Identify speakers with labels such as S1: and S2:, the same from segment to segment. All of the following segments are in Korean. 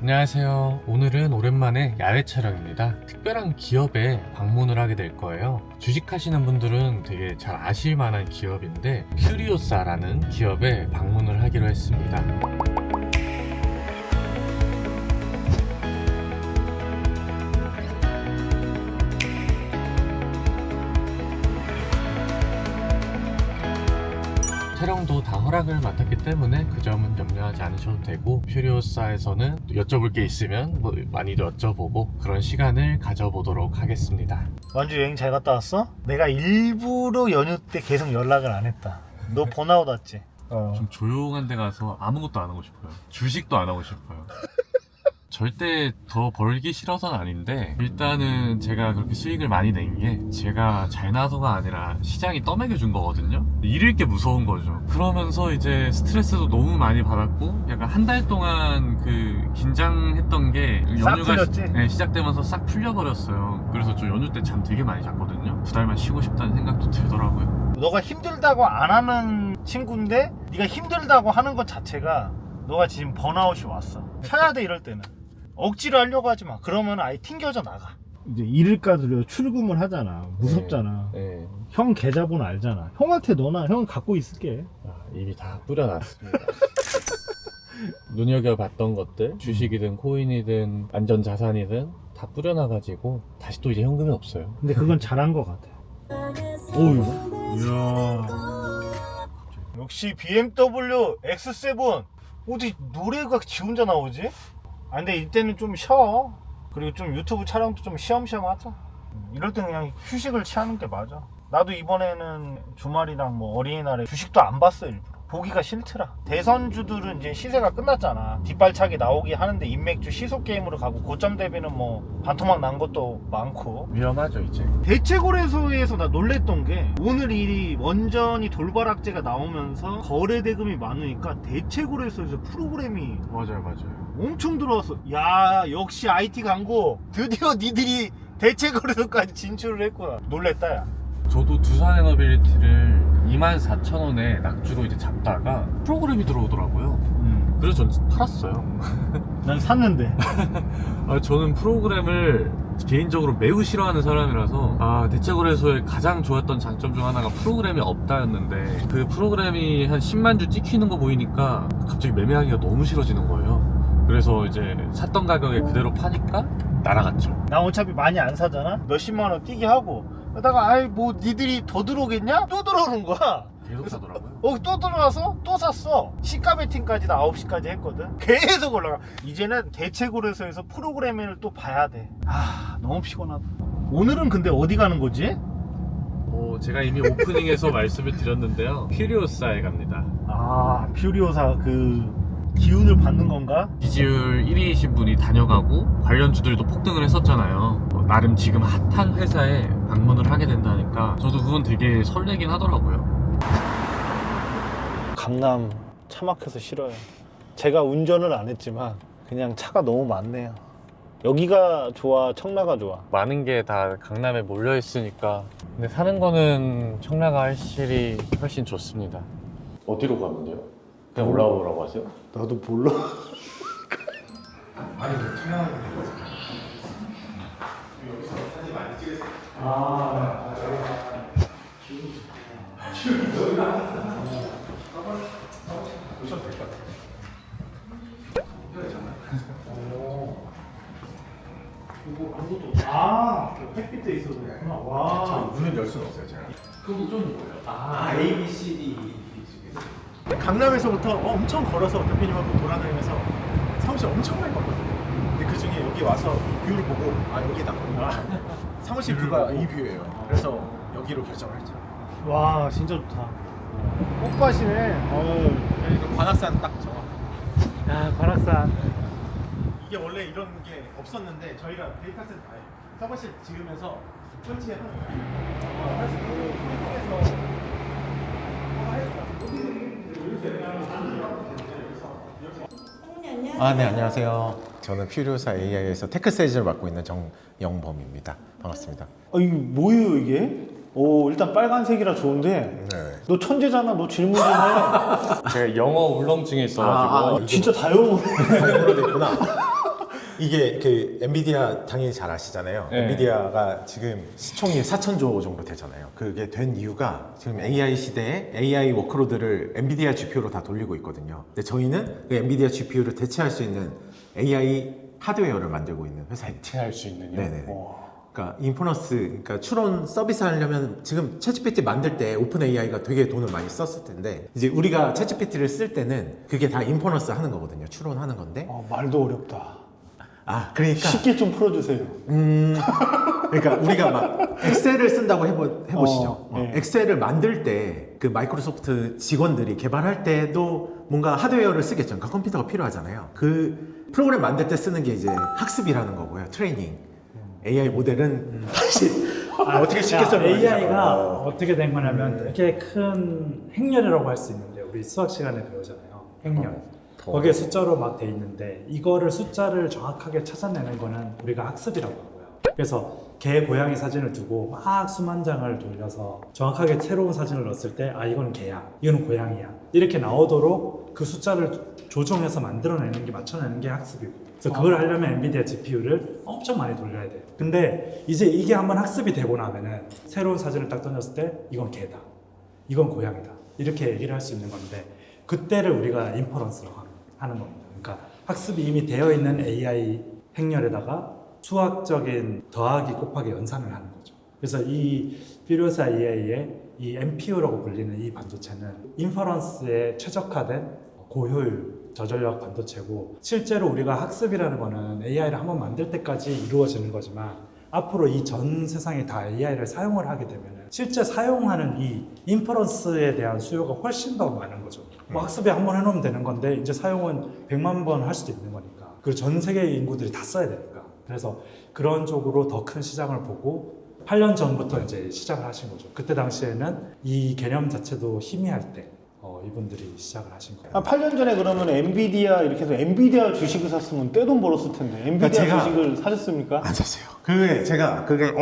S1: 안녕하세요. 오늘은 오랜만에 야외 촬영입니다. 특별한 기업에 방문을 하게 될 거예요. 주식하시는 분들은 되게 잘 아실 만한 기업인데 퓨리오사라는 기업에 방문을 하기로 했습니다. 촬영도 다 허락을 맡았기 때문에 그 점은 염려하지 않으셔도 되고, 퓨리오사에서는 여쭤볼 게 있으면 많이도 여쭤보고 그런 시간을 가져보도록 하겠습니다.
S2: 완주 여행 잘 갔다 왔어? 내가 일부러 연휴 때 계속 연락을 안 했다. 너 번아웃 왔지?
S1: 좀 조용한 데 가서 아무것도 안 하고 싶어요. 주식도 안 하고 싶어요. 절대 더 벌기 싫어서는 아닌데, 일단은 제가 그렇게 수익을 많이 낸 게 제가 잘 나서가 아니라 시장이 떠먹여 준 거거든요. 잃을 게 무서운 거죠. 그러면서 이제 스트레스도 너무 많이 받았고, 약간 한 달 동안 그 긴장했던 게
S2: 싹
S1: 연휴가
S2: 풀렸지?
S1: 시작되면서 싹 풀려버렸어요. 그래서 저 연휴 때 잠 되게 많이 잤거든요. 2달만 쉬고 싶다는 생각도 들더라고요.
S2: 너가 힘들다고 안 하는 친구인데 네가 힘들다고 하는 것 자체가 너가 지금 번아웃이 왔어. 쉬어야 돼. 이럴 때는 억지로 하려고 하지 마. 그러면 아예 튕겨져 나가. 이제 일일까 두려 출금을 하잖아. 무섭잖아.
S1: 네.
S2: 형 계좌번호 알잖아. 형한테 너나 형은 갖고 있을게.
S1: 이미 다 뿌려놨습니다. 눈여겨봤던 것들, 주식이든 코인이든 안전자산이든 다 뿌려놔가지고 다시 또 이제 현금이 없어요.
S2: 근데 그건 잘한 것 같아. 오우. 이야. 역시 BMW X7. 어디 노래가 지 혼자 나오지? 아 근데 이때는 좀 쉬어. 그리고 좀 유튜브 촬영도 좀 쉬엄쉬엄 하자. 이럴 때 그냥 휴식을 취하는 게 맞아. 나도 이번에는 주말이랑 뭐 어린이날에 주식도 안 봤어. 일부러 보기가 싫더라. 대선주들은 이제 시세가 끝났잖아. 뒷발차기 나오기 하는데 인맥주 시소 게임으로 가고 고점 대비는 뭐 반토막 난 것도 많고
S1: 위험하죠 이제.
S2: 대체거래소에서 나 놀랬던 게, 오늘 이 원전이 돌발악재가 나오면서 거래 대금이 많으니까 대체거래소에서 프로그램이
S1: 맞아요.
S2: 엄청 들어왔어. 야 역시 IT 광고 드디어 니들이 대체거래소까지 진출을 했구나. 놀랬다 야.
S1: 저도 두산에너빌리티를 24,000원에 낙주로 이제 잡다가 프로그램이 들어오더라고요. 그래서 전 팔았어요.
S2: 난 샀는데.
S1: 저는 프로그램을 개인적으로 매우 싫어하는 사람이라서, 대체거래소에 가장 좋았던 장점 중 하나가 프로그램이 없다였는데, 그 프로그램이 한 10만 주 찍히는 거 보이니까 갑자기 매매하기가 너무 싫어지는 거예요. 그래서 이제 샀던 가격에 그대로 파니까 날아갔죠.
S2: 나 어차피 많이 안 사잖아. 몇십만 원 뛰게 하고 그러다가 아이 뭐 니들이 더 들어오겠냐? 또 들어오는 거야.
S1: 계속 사더라고요.
S2: 또 들어와서 또 샀어. 시가 베팅까지도 9시까지 했거든. 계속 올라가. 이제는 대체거래소에서 프로그램을 또 봐야 돼. 너무 피곤하다. 오늘은 근데 어디 가는 거지?
S1: 제가 이미 오프닝에서 말씀을 드렸는데요. 퓨리오사에 갑니다.
S2: 퓨리오사 그 기운을 받는 건가?
S1: 지지율 1위이신 분이 다녀가고 관련주들도 폭등을 했었잖아요. 나름 지금 핫한 회사에 방문을 하게 된다니까 저도 그건 되게 설레긴 하더라고요.
S2: 강남 차 막혀서 싫어요. 제가 운전을 안 했지만 그냥 차가 너무 많네요. 여기가 좋아, 청라가 좋아?
S1: 많은 게 다 강남에 몰려 있으니까. 근데 사는 거는 청라가 할실이 훨씬 좋습니다. 어디로 가면 돼요? 그냥 올라오라고 하세요?
S2: 나도 몰라.
S1: 아니, 청라는 여기서 사진 많이 찍으세요. 오셔도 될 것 같아요.
S2: 이거 아무것도 햇빛에 있어도 그렇구나. 와.
S1: 문을 열 수는 없어요, 제가. 그럼 좀 뭐예요?
S3: A, B, C, D,
S2: 강남에서부터 엄청 걸어서 대표님하고 돌아다니면서 사무실 엄청 많이 봤거든요. 근데 그 중에 여기 와서 뷰를 보고 여기다. 사무실 뷰가
S3: 이 뷰예요.
S2: 그래서
S3: 여기로 결정을 했죠.
S2: 와 진짜 좋다. 꽃밭이네.
S3: 이거 관악산 딱 정확.
S2: 야 관악산.
S3: 이게 원래 이런 게 없었는데 저희가 데이터 센터 사무실 지으면서 설치하는 거예요. 사실 그 통해서 네, 안녕하세요. 저는 퓨리오사 AI에서 테크 세일즈를 맡고 있는 정영범입니다. 반갑습니다.
S2: 이게 뭐예요 이게? 일단 빨간색이라 좋은데.
S3: 네.
S2: 너 천재잖아. 너 질문 좀 해.
S1: 제가 영어 울렁증이 있어가지고
S2: 진짜 다 영어로.
S3: 영어로 돼 있구나. 이게 그 엔비디아 당연히 잘 아시잖아요.
S1: 네.
S3: 엔비디아가 지금 시총이 4,000조 정도 되잖아요. 그게 된 이유가 지금 AI 시대에 AI 워크로드를 엔비디아 GPU로 다 돌리고 있거든요. 근데 저희는 그 엔비디아 GPU를 대체할 수 있는 AI 하드웨어를 만들고 있는 회사입니다.
S4: 대체할 수 있는요?
S3: 네네.
S4: 와.
S3: 그러니까 인퍼런스, 그러니까 추론 서비스 하려면 지금 챗GPT 만들 때 오픈 AI가 되게 돈을 많이 썼을 텐데 이제 우리가 챗GPT를 쓸 때는 그게 다 인퍼런스 하는 거거든요. 추론하는 건데.
S2: 말도 어렵다.
S3: 아, 그러니까
S2: 쉽게 좀 풀어주세요.
S3: 그러니까 우리가 막 엑셀을 쓴다고 해보시죠.
S2: 네.
S3: 엑셀을 만들 때 그 마이크로소프트 직원들이 개발할 때도 뭔가 하드웨어를 쓰겠죠. 그러니까 컴퓨터가 필요하잖아요. 그 프로그램 만들 때 쓰는 게 이제 학습이라는 거고요. 트레이닝. AI 모델은 다시 어떻게 쉽게 설명하죠?
S5: AI가 어떻게 된 거냐면 되게 큰 행렬이라고 할 수 있는데 우리 수학 시간에 배우잖아요. 행렬. 거기에 숫자로 막 돼 있는데 이거를 숫자를 정확하게 찾아내는 거는 우리가 학습이라고 하고요. 그래서 개, 고양이 사진을 두고 막 수만 장을 돌려서 정확하게 새로운 사진을 넣었을 때 아 이건 개야, 이건 고양이야 이렇게 나오도록 그 숫자를 조정해서 만들어내는 게 맞춰내는 게 학습이고 그래서 그걸 하려면 엔비디아 GPU를 엄청 많이 돌려야 돼요. 근데 이제 이게 한번 학습이 되고 나면은 새로운 사진을 딱 던졌을 때 이건 개다, 이건 고양이다 이렇게 얘기를 할 수 있는 건데 그때를 우리가 인퍼런스라고 하는 겁니다. 그러니까 학습이 이미 되어 있는 AI 행렬에다가 수학적인 더하기 곱하기 연산을 하는 거죠. 그래서 이 퓨리오사 AI의 이 NPU라고 불리는 이 반도체는 인퍼런스에 최적화된 고효율 저전력 반도체고 실제로 우리가 학습이라는 거는 AI를 한번 만들 때까지 이루어지는 거지만 앞으로 이 전 세상이 다 AI를 사용을 하게 되면 실제 사용하는 이 인퍼런스에 대한 수요가 훨씬 더 많은 거죠. 뭐 학습에 한 번 해놓으면 되는 건데 이제 사용은 100만 번 할 수도 있는 거니까 그리고 전 세계 인구들이 다 써야 되니까 그래서 그런 쪽으로 더 큰 시장을 보고 8년 전부터 이제 시작을 하신 거죠. 그때 당시에는 이 개념 자체도 희미할 때 이분들이 시작을 하신 거예요.
S2: 8년 전에 그러면 엔비디아 이렇게 해서 엔비디아 주식을 샀으면 떼돈 벌었을 텐데 엔비디아
S3: 제가-
S2: 주식을 사셨습니까?
S3: 안 샀어요. 그게 제가
S2: 그걸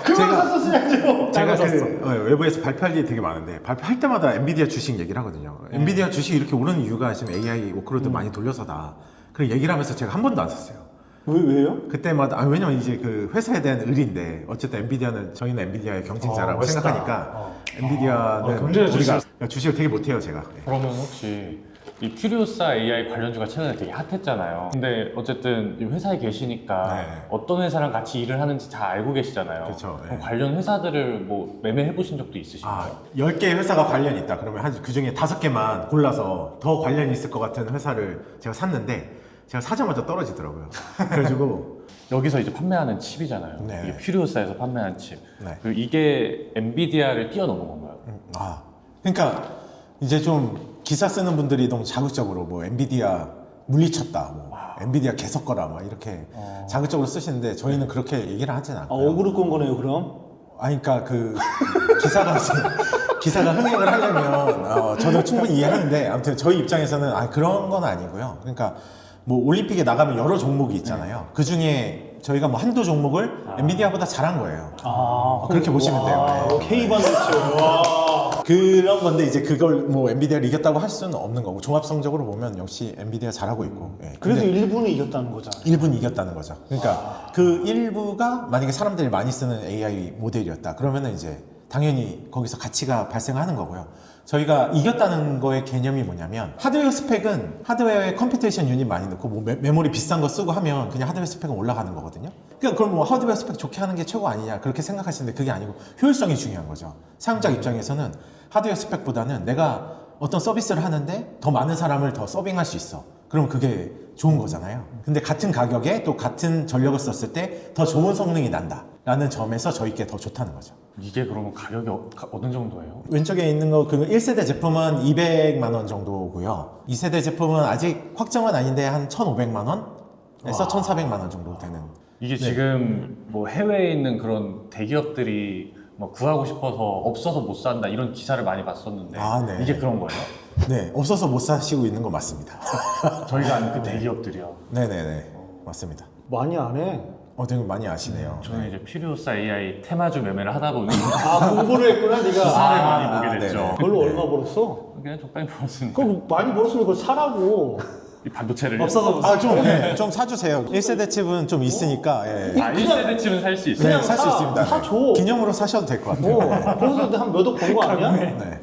S2: 샀었어야죠.
S3: 제가
S5: 샀어.
S3: 외부에서 발표할 일이 되게 많은데 발표할 때마다 엔비디아 주식 얘기를 하거든요. 엔비디아 주식이 이렇게 오르는 이유가 지금 AI 워크로드 많이 돌려서다. 그런 얘기를 하면서 제가 한 번도 안 샀어요.
S2: 왜요?
S3: 그때마다 왜냐면 이제 그 회사에 대한 의리인데 어쨌든 엔비디아는 저희는 엔비디아의 경쟁자라고
S5: 멋있다.
S3: 생각하니까 엔비디아는
S5: 경쟁자
S3: 우리가 주식을 되게 못해요 제가. 네.
S4: 그러면 혹시 이 퓨리오사 AI 관련주가 최근에 되게 핫했잖아요. 근데 어쨌든 이 회사에 계시니까
S3: 네.
S4: 어떤 회사랑 같이 일을 하는지 다 알고 계시잖아요.
S3: 그쵸, 네.
S4: 그럼 관련 회사들을 뭐 매매해 보신 적도 있으신가요?
S3: 10개 회사가 관련이 있다. 그러면 한 그 중에 5개만 골라서 더 관련이 있을 것 같은 회사를 제가 샀는데 제가 사자마자 떨어지더라고요. 그래가지고
S4: 여기서 이제 판매하는 칩이잖아요.
S3: 네.
S4: 이게 퓨리오사에서 판매한 칩.
S3: 네.
S4: 그 이게 엔비디아를 뛰어넘은 건가요?
S3: 그러니까 이제 좀 기사 쓰는 분들이 너무 자극적으로 뭐 엔비디아 물리쳤다, 뭐 엔비디아 개섞어라, 막 이렇게 자극적으로 쓰시는데 저희는 그렇게 얘기를 하진 않고요.
S2: 어그로 끈 거네요 그럼?
S3: 그러니까 그 기사가 흥행을 하려면 저도 충분히 이해하는데 아무튼 저희 입장에서는 그런 건 아니고요. 그러니까 뭐 올림픽에 나가면 여러 종목이 있잖아요. 그 중에 저희가 뭐 한두 종목을 엔비디아보다 잘한 거예요. 그렇게 보시면 돼요. 네.
S2: K 반도체. 와.
S3: 그런 건데 이제 그걸 뭐 엔비디아를 이겼다고 할 수는 없는 거고 종합 성적으로 보면 역시 엔비디아 잘하고 있고. 예.
S2: 그래도
S3: 근데
S2: 일부는 이겼다는 거잖아요.
S3: 일부는 이겼다는 거죠. 그러니까 그 일부가 만약에 사람들이 많이 쓰는 AI 모델이었다. 그러면은 이제 당연히 거기서 가치가 발생하는 거고요. 저희가 이겼다는 거의 개념이 뭐냐면 하드웨어 스펙은 하드웨어에 컴퓨테이션 유닛 많이 넣고 뭐 메모리 비싼 거 쓰고 하면 그냥 하드웨어 스펙은 올라가는 거거든요. 그러니까 그럼 뭐 하드웨어 스펙 좋게 하는 게 최고 아니냐 그렇게 생각하시는데 그게 아니고 효율성이 중요한 거죠. 사용자 입장에서는 하드웨어 스펙보다는 내가 어떤 서비스를 하는데 더 많은 사람을 더 서빙할 수 있어. 그럼 그게 좋은 거잖아요. 근데 같은 가격에 또 같은 전력을 썼을 때 더 좋은 성능이 난다 라는 점에서 저희께 더 좋다는 거죠.
S4: 이게 그러면 가격이 어느 정도예요?
S3: 왼쪽에 있는 거 그 1세대 제품은 200만 원 정도고요. 2세대 제품은 아직 확정은 아닌데 한 1,500만 원에서 1,400만 원 정도 되는.
S4: 이게 지금 뭐 해외에 있는 그런 대기업들이 뭐 구하고 싶어서 없어서 못 산다 이런 기사를 많이 봤었는데
S3: 네.
S4: 이게 그런 거예요?
S3: 네, 없어서 못 사시고 있는 거 맞습니다.
S4: 저희가 아는 그 대기업들이요.
S3: 네네네, 맞습니다.
S2: 많이 안 해.
S3: 되게 많이 아시네요.
S4: 저는 이제 퓨리오사 AI 테마주 매매를 하다 보니
S2: 공부를 했구나 네가.
S4: 기사를 많이 보게 됐죠.
S3: 네네.
S2: 그걸로 얼마 벌었어?
S4: 그냥 적당히 벌었습니다.
S2: 그럼 많이 벌었으면 그걸 사라고.
S4: 이 반도체를
S5: 없어서 못
S3: 아, 좀 사주세요. 1세대 칩은 좀 있으니까. 예.
S4: 1세대 칩은 살 수 있어요.
S3: 네, 살 수 있습니다.
S2: 사줘.
S3: 기념으로 사셔도 될 것 같아요.
S2: 거기서 한 몇 억 번 거 아니야?
S3: 네.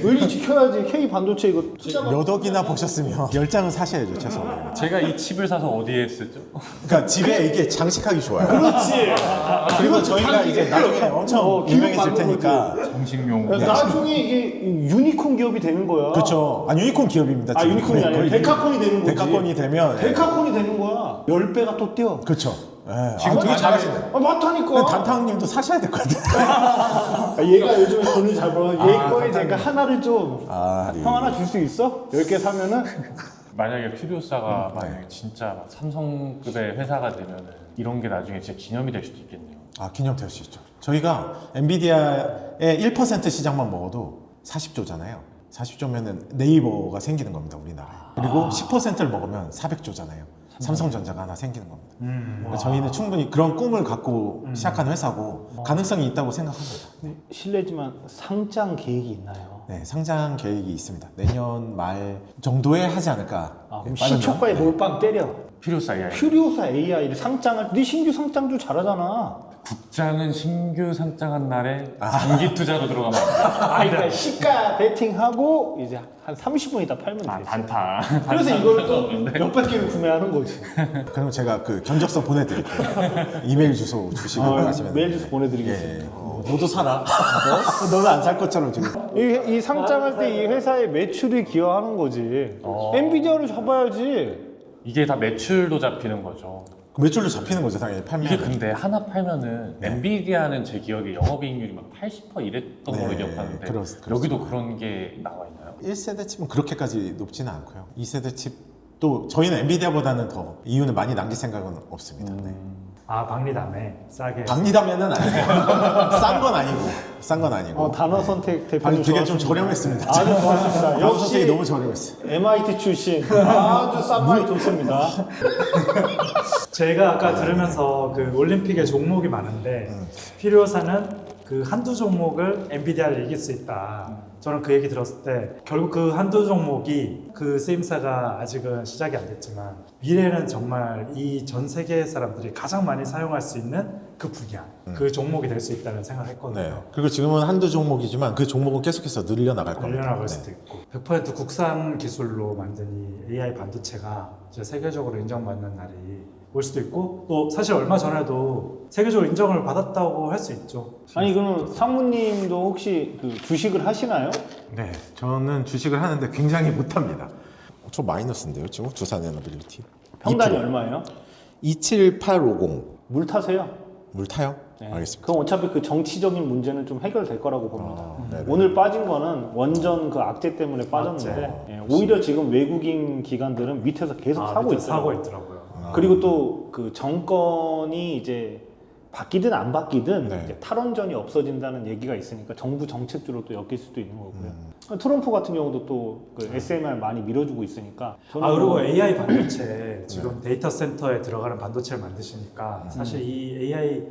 S2: 의리 지켜야지. K 반도체 이거
S3: 몇 억이나 보셨으면 10장은 사셔야죠, 최소.
S4: 제가 이 칩을 사서 어디에 쓰죠?
S3: 그러니까 집에 이게 장식하기 좋아요.
S2: 그렇지.
S3: 그리고 저희가 이제 나중에 엄청
S2: 기록
S3: 유명해질
S2: 만든
S3: 테니까.
S4: 정식용.
S2: 나중에 이게 유니콘 기업이 되는 거야.
S3: 그렇죠. 아, 유니콘 기업입니다.
S2: 아,
S3: 지금.
S2: 유니콘이 아니라
S3: 거의
S2: 데카콘이 되는 거지.
S3: 데카콘이 되면.
S2: 데카콘이 되는 거야. 10배가 또 뛰어.
S3: 그렇죠. 예.
S4: 지금
S3: 아, 되게 잘하시네.
S2: 아, 맞다니까.
S3: 단탕님도 사셔야 될 것 같아요.
S2: 아, 얘가 요즘에 돈을 잘 벌어. 얘 거에 제가 하나를 좀.
S3: 아,
S2: 형 하나 줄 수 있어? 10개 사면은?
S4: 만약에 퓨리오사가 만약에 진짜 막 삼성급의 회사가 되면은 이런 게 나중에 진짜 기념이 될 수도 있겠네요.
S3: 아, 기념될 수 있죠. 저희가 엔비디아의 1% 시장만 먹어도 40조잖아요. 40조면은 네이버가 생기는 겁니다, 우리나라에. 그리고 10%를 먹으면 400조잖아요. 삼성전자가 하나 생기는 겁니다. 그러니까 저희는 충분히 그런 꿈을 갖고 시작한 회사고 가능성이 있다고 생각합니다.
S2: 실례지만 상장 계획이 있나요?
S3: 네, 상장 계획이 있습니다. 내년 말 정도에 하지 않을까.
S2: 아, 그럼
S3: 네, 빠르면.
S2: 시초가에
S3: 네.
S2: 몰빵 때려.
S4: 퓨리오사 AI.
S2: 퓨리오사 AI를 상장을, 네 신규 상장도 잘하잖아.
S4: 국장은 신규 상장한 날에 장기 투자로 들어가면 안 돼요.
S2: 아, 그러니까 시가 베팅하고 이제 한 30분 있다 팔면 돼.
S4: 단타.
S2: 그래서 이걸 또 몇백 개를 구매하는 거지.
S3: 그럼 제가 그 견적서 보내드릴게요. 이메일 주소 주시고 하시면
S2: 메일 주소 보내드리겠습니다.
S3: 너도 사라. 너는 안 살 것처럼 지금.
S2: 이 상장할 때 이 회사의 매출이 기여하는 거지. 엔비디아를 잡아야지.
S4: 이게 다 매출도 잡히는 거죠.
S3: 매출로 잡히는 거죠, 당연히 팔면.
S4: 이게 근데 하나 팔면은 엔비디아는 제 기억에 영업이익률이 막 80% 이랬던
S3: 네,
S4: 걸로 기억하는데
S3: 그렇습니다.
S4: 여기도 그런 게 나와 있나요?
S3: 1세대 칩은 그렇게까지 높지는 않고요. 2세대 칩도 저희는 엔비디아보다는 더 이유는 많이 남길 생각은 없습니다. 네.
S5: 아 박리담에 싸게
S3: 박리담에는 아니고 싼 건 아니고 싼 건 아니고.
S2: 단어 선택
S3: 아니,
S2: 대표님
S3: 되게 좀
S2: 좋았습니다.
S3: 저렴했습니다.
S2: 아주 좋았습니다.
S3: 단어
S2: 역시
S3: 선택이 너무 저렴했어요.
S2: MIT 출신 아주 싼 말이 좋습니다.
S5: 제가 아까 들으면서 그 올림픽에 종목이 많은데 필요사는 그 한두 종목을 엔비디아를 이길 수 있다. 저는 그 얘기 들었을 때 결국 그 한두 종목이 그 쓰임새가 아직은 시작이 안 됐지만 미래는 정말 이 전 세계 사람들이 가장 많이 사용할 수 있는 그 분야, 그 종목이 될 수 있다는 생각을 했거든요.
S3: 네. 그리고 지금은 한두 종목이지만 그 종목은 계속해서 늘려나갈 겁니다.
S5: 늘려나갈
S3: 네.
S5: 수도 있고 100% 국산 기술로 만든 이 AI 반도체가 이제 세계적으로 인정받는 날이 올 수도 있고 또 사실 얼마 전에도 세계적으로 인정을 받았다고 할 수 있죠.
S2: 아니 그럼 상무님도 혹시 그 주식을 하시나요?
S3: 네, 저는 주식을 하는데 굉장히 못합니다. 저 마이너스인데요, 지금 두산 에너빌리티.
S2: 평단이
S3: 2%.
S2: 얼마예요?
S3: 27850.
S2: 물 타세요.
S3: 물 타요?
S2: 네.
S3: 알겠습니다.
S2: 그럼 어차피 그 정치적인 문제는 좀 해결될 거라고 봅니다.
S3: 네네.
S2: 오늘 빠진 거는 원전 그 악재 때문에 빠졌는데 예, 오히려 지금 외국인 기관들은 밑에서 계속 사고
S5: 밑에 사고
S2: 있더라고요.
S5: 있더라고요.
S2: 그리고 또 그 정권이 이제 바뀌든 안 바뀌든
S3: 네.
S2: 이제 탈원전이 없어진다는 얘기가 있으니까 정부 정책주로 또 엮일 수도 있는 거고요. 트럼프 같은 경우도 또 그 SMR 많이 밀어주고 있으니까. 저는
S5: 그리고
S2: 뭐-
S5: AI 반도체 지금 데이터 센터에 들어가는 반도체를 만드시니까 사실 이 AI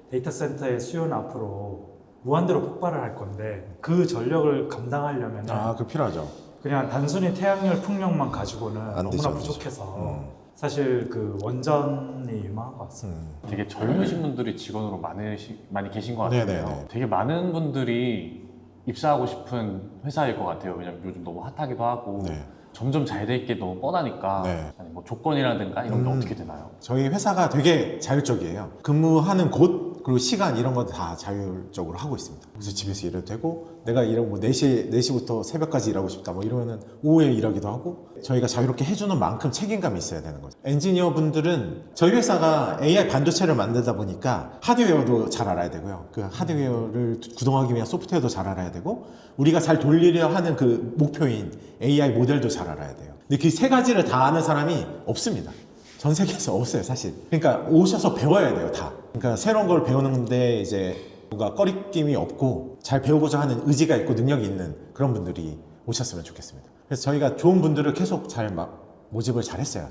S5: 데이터 센터의 수요는 앞으로 무한대로 폭발을 할 건데 그 전력을 감당하려면
S3: 아, 그 필요하죠.
S5: 그냥 단순히 태양열 풍력만 가지고는
S3: 안
S5: 너무나
S3: 되죠, 안
S5: 부족해서 사실 그 원전이 유망한 것 같습니다.
S4: 되게 젊으신 분들이 직원으로 많이 계신 것 같아요.
S3: 네네네.
S4: 되게 많은 분들이 입사하고 싶은 회사일 것 같아요. 왜냐면 요즘 너무 핫하기도 하고
S3: 네.
S4: 점점 잘 될 게 너무 뻔하니까
S3: 네.
S4: 아니 뭐 조건이라든가 이런 게 어떻게 되나요?
S3: 저희 회사가 되게 자율적이에요. 근무하는 곳 그리고 시간 이런 거 다 자율적으로 하고 있습니다. 그래서 집에서 일해도 되고 내가 이런 뭐 4시부터 새벽까지 일하고 싶다 뭐 이러면은 오후에 일하기도 하고 저희가 자유롭게 해주는 만큼 책임감이 있어야 되는 거죠. 엔지니어 분들은 저희 회사가 AI 반도체를 만들다 보니까 하드웨어도 잘 알아야 되고요. 그 하드웨어를 구동하기 위한 소프트웨어도 잘 알아야 되고 우리가 잘 돌리려 하는 그 목표인 AI 모델도 잘 알아야 돼요. 근데 그 세 가지를 다 아는 사람이 없습니다. 전 세계에서 없어요, 사실. 그러니까 오셔서 배워야 돼요, 다. 그러니까 새로운 걸 배우는데 이제 뭔가 꺼리낌이 없고 잘 배우고자 하는 의지가 있고 능력이 있는 그런 분들이 오셨으면 좋겠습니다. 그래서 저희가 좋은 분들을 계속 잘 모집을 잘 했어요.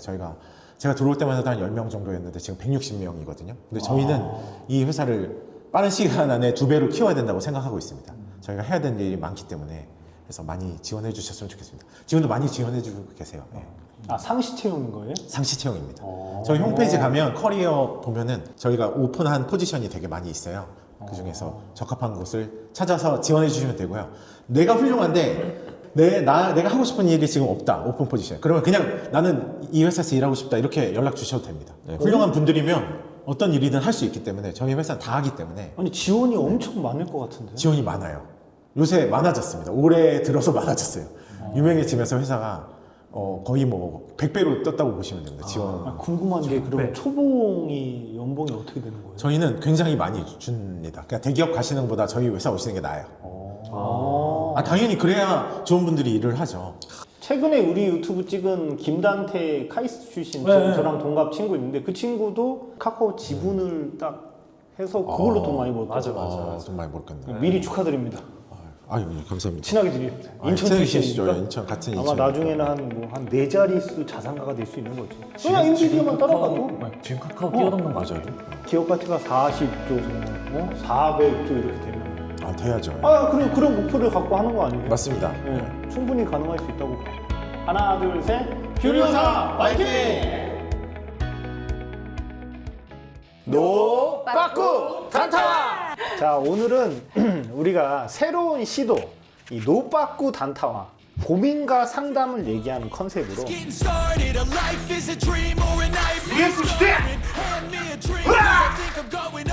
S3: 제가 들어올 때마다 한 10명 정도였는데 지금 160명이거든요. 근데 저희는 이 회사를 빠른 시간 안에 2배로 키워야 된다고 생각하고 있습니다. 저희가 해야 되는 일이 많기 때문에 그래서 많이 지원해 주셨으면 좋겠습니다. 지금도 많이 지원해 주고 계세요. 네.
S2: 아, 상시 채용인 거예요?
S3: 상시 채용입니다. 저희 홈페이지 가면 커리어 보면은 저희가 오픈한 포지션이 되게 많이 있어요. 그 중에서 적합한 곳을 찾아서 지원해 주시면 되고요. 내가 훌륭한데 내가 하고 싶은 일이 지금 없다, 오픈 포지션. 그러면 그냥 나는 이 회사에서 일하고 싶다 이렇게 연락 주셔도 됩니다. 네, 훌륭한 분들이면 어떤 일이든 할 수 있기 때문에 저희 회사는 다 하기 때문에
S2: 아니 지원이 엄청 많을 것 같은데.
S3: 지원이 많아요. 요새 많아졌습니다. 올해 들어서 많아졌어요. 유명해지면서 회사가 거의 뭐 100배로 떴다고 보시면 됩니다. 지원.
S2: 아, 궁금한 게 그럼
S5: 네.
S2: 초봉이 연봉이 어떻게 되는 거예요?
S3: 저희는 굉장히 많이 줍니다. 그냥 대기업 가시는 것보다 저희 회사 오시는 게 나아요. 당연히 그래야 좋은 분들이 일을 하죠.
S2: 최근에 우리 유튜브 찍은 김단태 카이스트 출신
S5: 네.
S2: 저랑 동갑 친구 있는데 그 친구도 카카오 지분을 딱 해서 그걸로 돈 많이 벌었거든요.
S5: 맞아.
S3: 좀 많이 벌겠네요.
S2: 미리 축하드립니다.
S3: 아유, 감사합니다.
S2: 친하게 드립니다. 인천
S3: 출신이시죠?
S2: 출신이니까
S3: 인천 같은
S2: 아마
S3: 인천.
S2: 나중에는 한 4자릿수 자산가가 될 수 있는 거죠. 그냥 인비디어만 따라가도
S4: 지금 카카오 뛰어넘는 거
S3: 맞아요.
S2: 기업 가치가 40조 정도, 400조 이렇게 되면
S3: 돼야죠.
S2: 그런 목표를 갖고 하는 거 아니에요?
S3: 맞습니다.
S2: 네, 충분히 가능할 수 있다고 봐요. 하나, 둘, 셋. 퓨리오사 파이팅! 노 빠꾸 단타와. 자, 오늘은 우리가 새로운 시도 이 노 빠꾸 단타와 고민과 상담을 얘기하는 컨셉으로
S6: Getting started, a life is a dream or a nightmare.
S2: EX 시대!
S6: Hand me a drink, 'cause I think I'm going